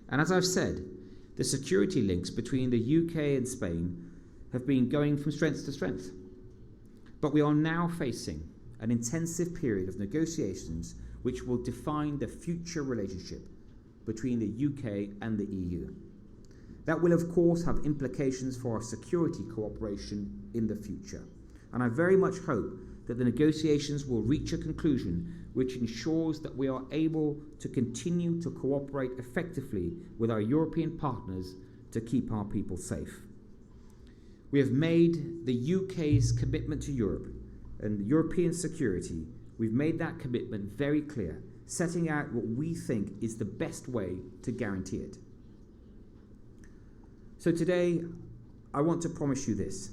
And as I've said, the security links between the UK and Spain have been going from strength to strength. But we are now facing an intensive period of negotiations which will define the future relationship between the UK and the EU. That will, of course, have implications for our security cooperation in the future. And I very much hope that the negotiations will reach a conclusion which ensures that we are able to continue to cooperate effectively with our European partners to keep our people safe. We have made the UK's commitment to Europe and European security, we've made that commitment very clear, setting out what we think is the best way to guarantee it. So today, I want to promise you this,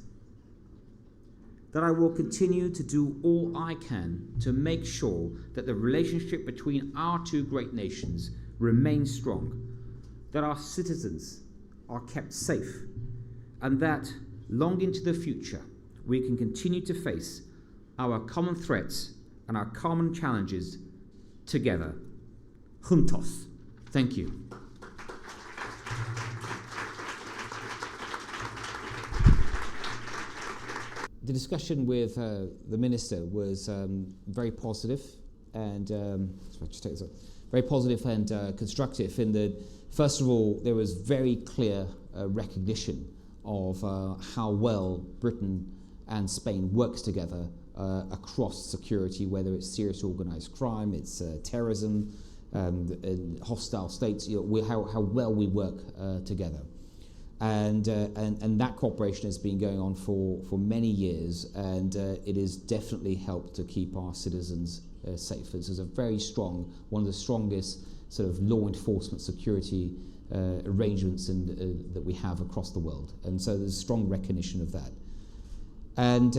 that I will continue to do all I can to make sure that the relationship between our two great nations remains strong, that our citizens are kept safe, and that long into the future we can continue to face our common threats and our common challenges together. Juntos. Thank you. The discussion with the Minister was very positive and very positive and constructive in that, first of all, there was very clear recognition of how well Britain and Spain works together across security, whether it's serious organised crime, it's terrorism, and hostile states, how well we work together. And that cooperation has been going on for many years, and it has definitely helped to keep our citizens safe. This is a very strong, one of the strongest sort of law enforcement security arrangements that we have across the world, and so there's strong recognition of that. And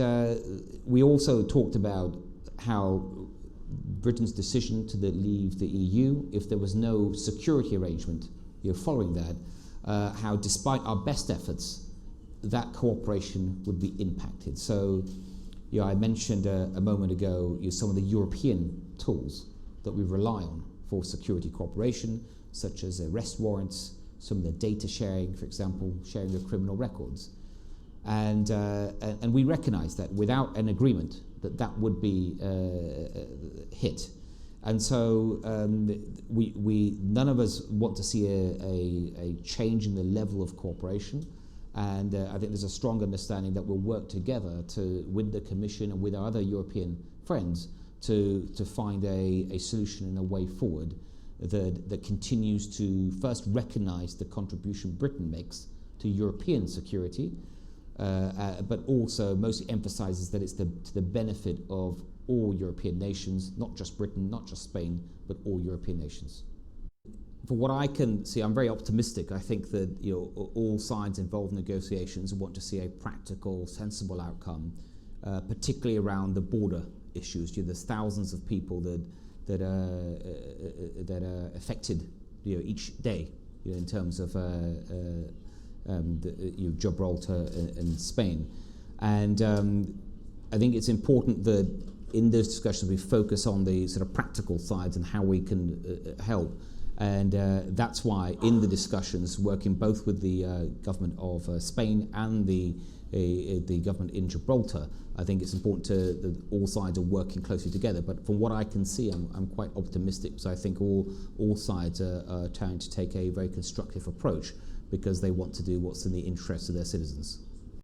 we also talked about how Britain's decision to leave the EU, if there was no security arrangement following that, how despite our best efforts, that cooperation would be impacted. So, I mentioned a moment ago some of the European tools that we rely on for security cooperation, such as arrest warrants, some of the data sharing, for example, sharing of criminal records. And we recognise that without an agreement, that would be hit. And so we none of us want to see a change in the level of cooperation, and I think there's a strong understanding that we'll work together with the Commission and with our other European friends to find a solution and a way forward that continues to first recognise the contribution Britain makes to European security, but also mostly emphasises that it's to the benefit of all European nations, not just Britain, not just Spain, but all European nations. For what I can see, I'm very optimistic. I think that all sides involved in negotiations want to see a practical, sensible outcome, particularly around the border issues. There's thousands of people that are affected each day in terms of Gibraltar and Spain. And I think it's important that in those discussions we focus on the sort of practical sides and how we can help. And that's why in the discussions, working both with the government of Spain and the government in Gibraltar, I think it's important that all sides are working closely together. But from what I can see, I'm quite optimistic, because I think all sides are trying to take a very constructive approach, because they want to do what's in the interest of their citizens.